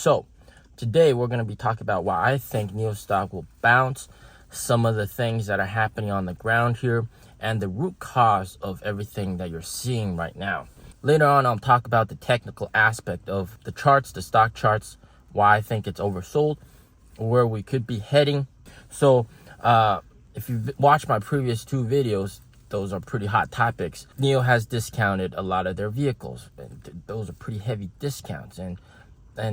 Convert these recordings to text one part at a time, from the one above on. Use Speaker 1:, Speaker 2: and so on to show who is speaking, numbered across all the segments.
Speaker 1: So today we're going to be talking about why I think NIO stock will bounce, some of the things that are happening on the ground here, and the root cause of everything that you're seeing right now. Later on, I'll talk about the technical aspect of the charts, the stock charts, why I think it's oversold, where we could be heading. So if you've watched my previous two videos, those are pretty hot topics. NIO has discounted a lot of their vehicles, and those are pretty heavy discounts, and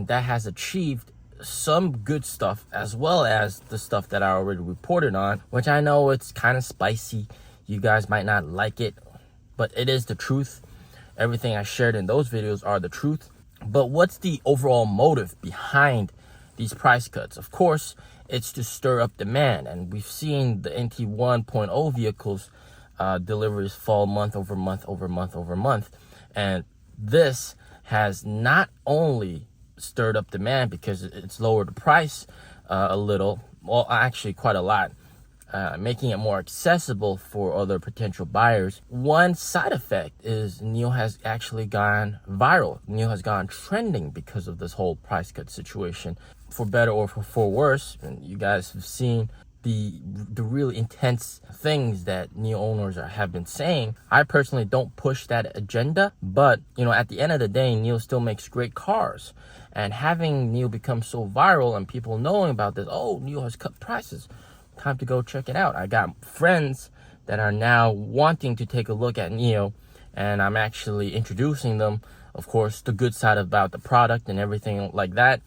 Speaker 1: that has achieved some good stuff as well as the stuff that I already reported on, which I know it's kind of spicy. You guys might not like it, but it is the truth. Everything I shared in those videos are the truth. But what's the overall motive behind these price cuts? Of course, it's to stir up demand, and we've seen the NT 1.0 vehicles deliveries fall month over month over month over month, and this has not only stirred up demand because it's lowered the price a little, well, actually quite a lot, making it more accessible for other potential buyers. One side effect is NIO has actually gone viral. NIO has gone trending because of this whole price cut situation, for better or for worse. And you guys have seen the really intense things that NIO owners have been saying. I personally don't push that agenda, but at the end of the day, NIO still makes great cars. And having NIO become so viral and people knowing about this, oh, NIO has cut prices, time to go check it out. I got friends that are now wanting to take a look at NIO, and I'm actually introducing them, of course, the good side about the product and everything like that.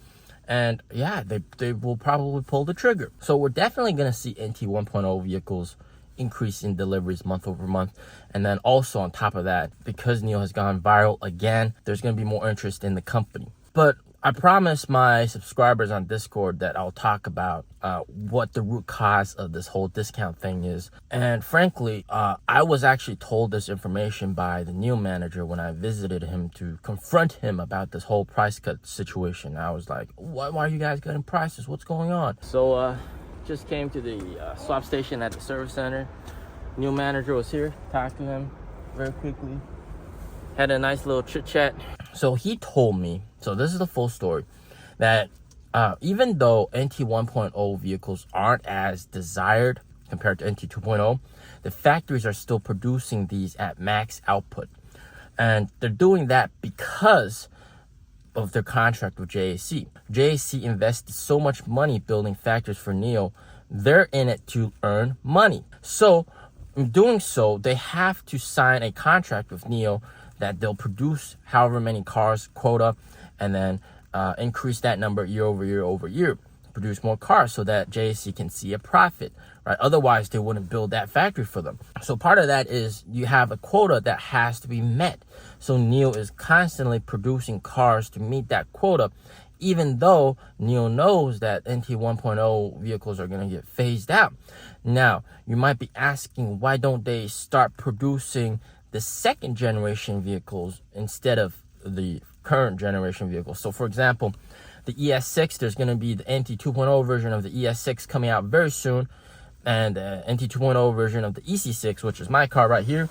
Speaker 1: And yeah, they will probably pull the trigger. So we're definitely going to see NT 1.0 vehicles increase in deliveries month over month. And then also on top of that, because NIO has gone viral again, there's going to be more interest in the company. But I promised my subscribers on Discord that I'll talk about what the root cause of this whole discount thing is. And frankly, I was actually told this information by the NIO manager when I visited him to confront him about this whole price cut situation. I was like, why are you guys cutting prices? What's going on? So just came to the swap station at the service center. NIO manager was here, talked to him very quickly. Had a nice little chit chat. So he told me, so this is the full story, that even though NT 1.0 vehicles aren't as desired compared to NT 2.0, the factories are still producing these at max output. And they're doing that because of their contract with JAC. JAC invested so much money building factories for NIO. They're in it to earn money. So in doing so, they have to sign a contract with NIO that they'll produce however many cars quota, and then increase that number year over year over year, produce more cars so that JAC can see a profit, right? Otherwise, they wouldn't build that factory for them. So part of that is you have a quota that has to be met. So NIO is constantly producing cars to meet that quota, even though NIO knows that NT 1.0 vehicles are going to get phased out. Now, you might be asking, why don't they start producing the second generation vehicles instead of the current generation vehicles? So for example, the ES6, there's going to be the NT 2.0 version of the ES6 coming out very soon, and the NT 2.0 version of the EC6, which is my car right here.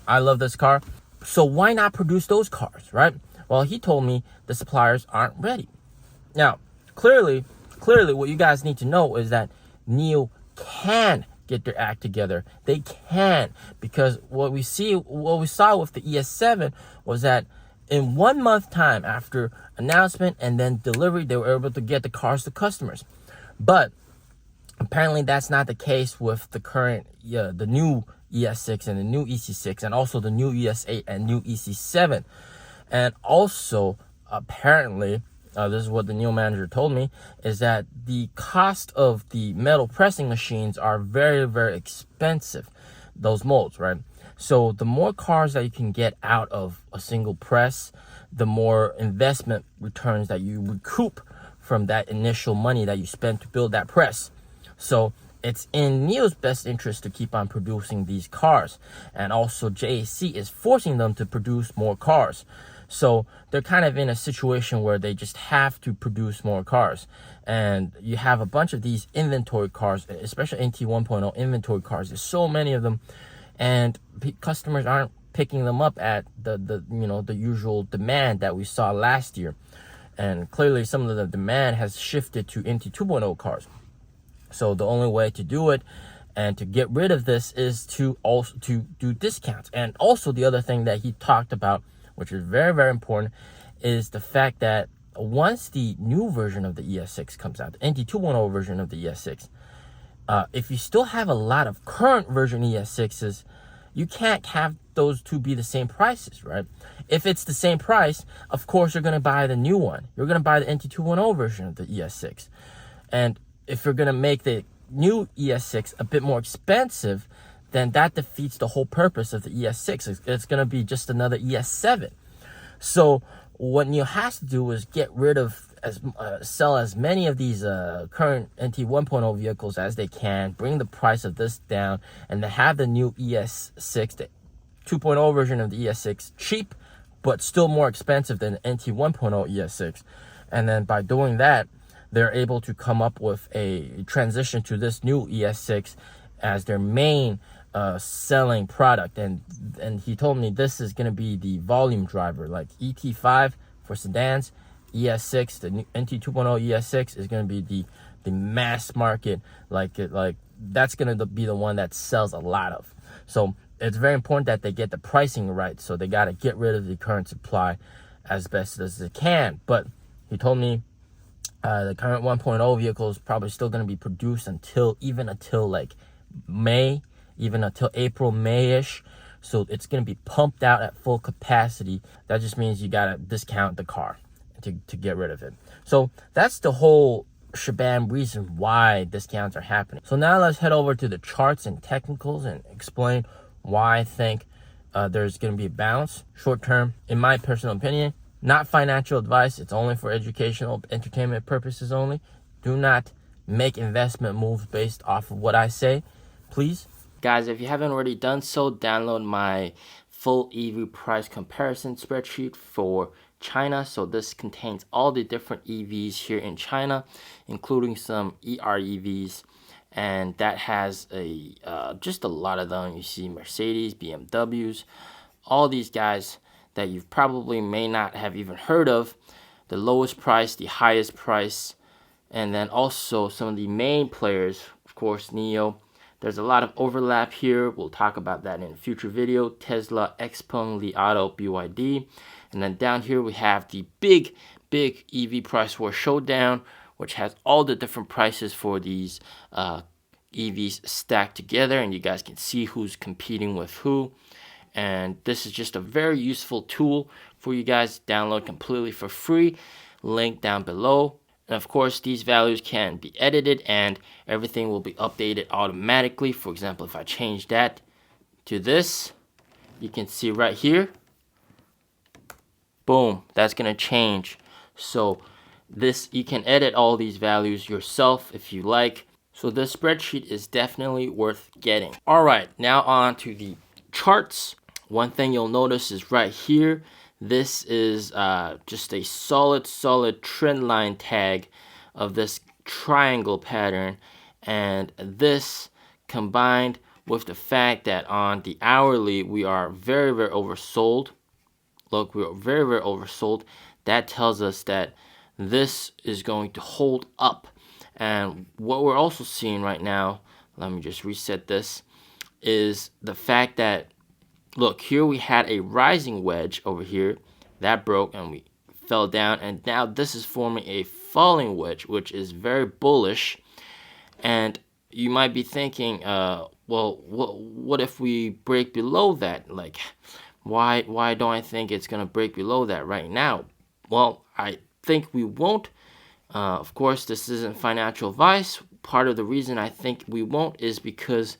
Speaker 1: I love this car. So why not produce those cars, right? Well, he told me the suppliers aren't ready. Now, clearly what you guys need to know is that NIO can get their act together. They can, because what we saw with the ES7 was that in 1 month time after announcement and then delivery, they were able to get the cars to customers. But apparently that's not the case with the current, the new ES6 and the new EC6, and also the new ES8 and new EC7. And also, apparently, this is what the NIO manager told me, is that the cost of the metal pressing machines are very, very expensive, those molds, right? So the more cars that you can get out of a single press, the more investment returns that you recoup from that initial money that you spent to build that press. So it's in NIO's best interest to keep on producing these cars. And also JAC is forcing them to produce more cars. So they're kind of in a situation where they just have to produce more cars. And you have a bunch of these inventory cars, especially NT 1.0 inventory cars. There's so many of them, and customers aren't picking them up at the usual demand that we saw last year. and clearly some of the demand has shifted to NT 2.0 cars. So the only way to do it and to get rid of this is to also to do discounts. And also the other thing that he talked about, which is very, very important, is the fact that once the new version of the ES6 comes out, the NT 2.0 version of the ES6, if you still have a lot of current version ES6s, you can't have those two be the same prices, right? If it's the same price, of course you're going to buy the new one. You're going to buy the NT 2.0 version of the ES6. And if you're going to make the new ES6 a bit more expensive, then that defeats the whole purpose of the ES6. It's going to be just another ES7. So what NIO has to do is get rid of, sell as many of these current NT 1.0 vehicles as they can, bring the price of this down, and to have the new ES6, the 2.0 version of the ES6, cheap, but still more expensive than the NT 1.0 ES6. And then by doing that, they're able to come up with a transition to this new ES6 as their main selling product. And he told me this is going to be the volume driver, like ET5 for sedans, ES6, the NT 2.0 ES6 is going to be the mass market, like that's going to be the one that sells a lot of. So it's very important that they get the pricing right. So they got to get rid of the current supply as best as they can. But he told me the current 1.0 vehicle is probably still going to be produced until like May, even until April, May-ish. So it's going to be pumped out at full capacity. That just means you got to discount the car to get rid of it. So that's the whole shebang reason why discounts are happening. So now let's head over to the charts and technicals and explain why I think there's going to be a bounce short term. In my personal opinion, not financial advice. It's only for educational, entertainment purposes only. Do not make investment moves based off of what I say, please. Guys, if you haven't already done so, download my full EV price comparison spreadsheet for China. So this contains all the different EVs here in China, including some EREVs, and that has just a lot of them. You see Mercedes, BMWs, all these guys that you probably may not have even heard of, the lowest price, the highest price, and then also some of the main players, of course, NIO. There's a lot of overlap here. We'll talk about that in a future video. Tesla, Xpeng, Li Auto, BYD. And then down here we have the big EV price war showdown, which has all the different prices for these EVs stacked together, and you guys can see who's competing with who. And this is just a very useful tool for you guys. Download completely for free. Link down below. And of course, these values can be edited and everything will be updated automatically. For example, if I change that to this, you can see right here, boom, that's going to change. So this, you can edit all these values yourself if you like. So this spreadsheet is definitely worth getting. All right, now on to the charts. One thing you'll notice is right here, this is just a solid trend line tag of this triangle pattern, and this combined with the fact that on the hourly we are very oversold. Look, we are very oversold. That tells us that this is going to hold up. And what we're also seeing right now, let me just reset this, is the fact that, look, here we had a rising wedge over here that broke and we fell down, and now this is forming a falling wedge, which is very bullish. And you might be thinking, well, what if we break below that? Like, why don't I think it's gonna break below that right now? Well, I think we won't. Of course, this isn't financial advice. Part of the reason I think we won't is because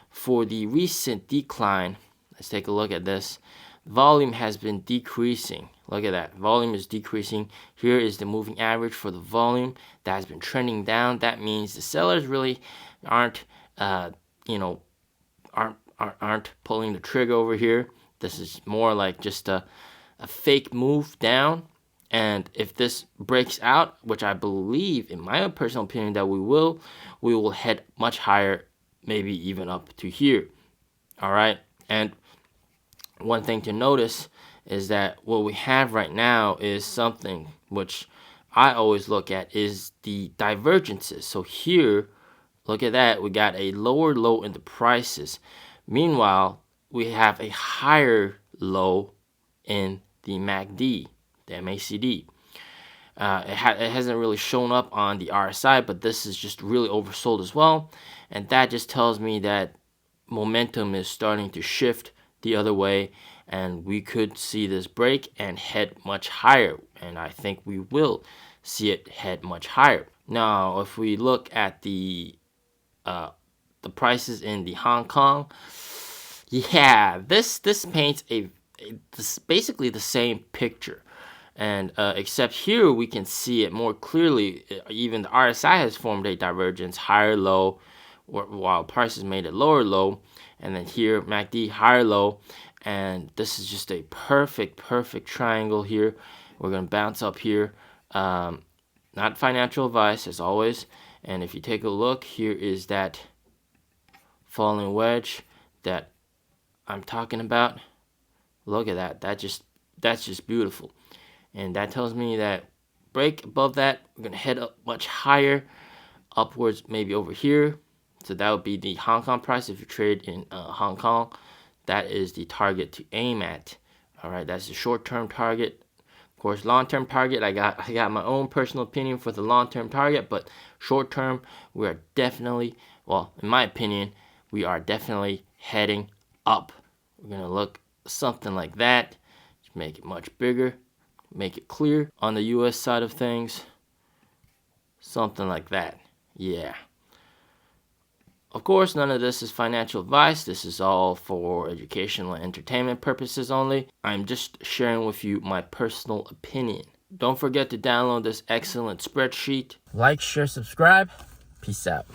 Speaker 1: for the recent decline, let's take a look at this. Volume has been decreasing. Look at that. Volume is decreasing. Here is the moving average for the volume that has been trending down. That means the sellers really aren't pulling the trigger over here. This is more like just a fake move down. And if this breaks out, which I believe, in my own personal opinion, that we will head much higher, maybe even up to here. All right. And one thing to notice is that what we have right now is something which I always look at is the divergences. So here, look at that, we got a lower low in the prices. Meanwhile, we have a higher low in the MACD, the MACD. It hasn't really shown up on the RSI, but this is just really oversold as well. And that just tells me that momentum is starting to shift the other way, and we could see this break and head much higher. And I think we will see it head much higher. Now, if we look at the prices in the Hong Kong, yeah, this paints this basically the same picture. And except here we can see it more clearly. Even the RSI has formed a divergence, higher low, while prices made a lower low. And then here MACD higher low, and this is just a perfect triangle here. We're gonna bounce up here. Not financial advice as always. And if you take a look, here is that falling wedge that I'm talking about. Look at that. That's just beautiful. And that tells me that break above that, we're going to head up much higher, upwards maybe over here. So that would be the Hong Kong price if you trade in Hong Kong. That is the target to aim at. All right, that's the short-term target. Of course, long-term target, I got my own personal opinion for the long-term target, but short-term, we are definitely, well, in my opinion, we are definitely heading up. We're going to look something like that. Just make it much bigger. Make it clear on the US side of things. Something like that. Yeah. Of course, none of this is financial advice. This is all for educational and entertainment purposes only. I'm just sharing with you my personal opinion. Don't forget to download this excellent spreadsheet. Like, share, subscribe. Peace out.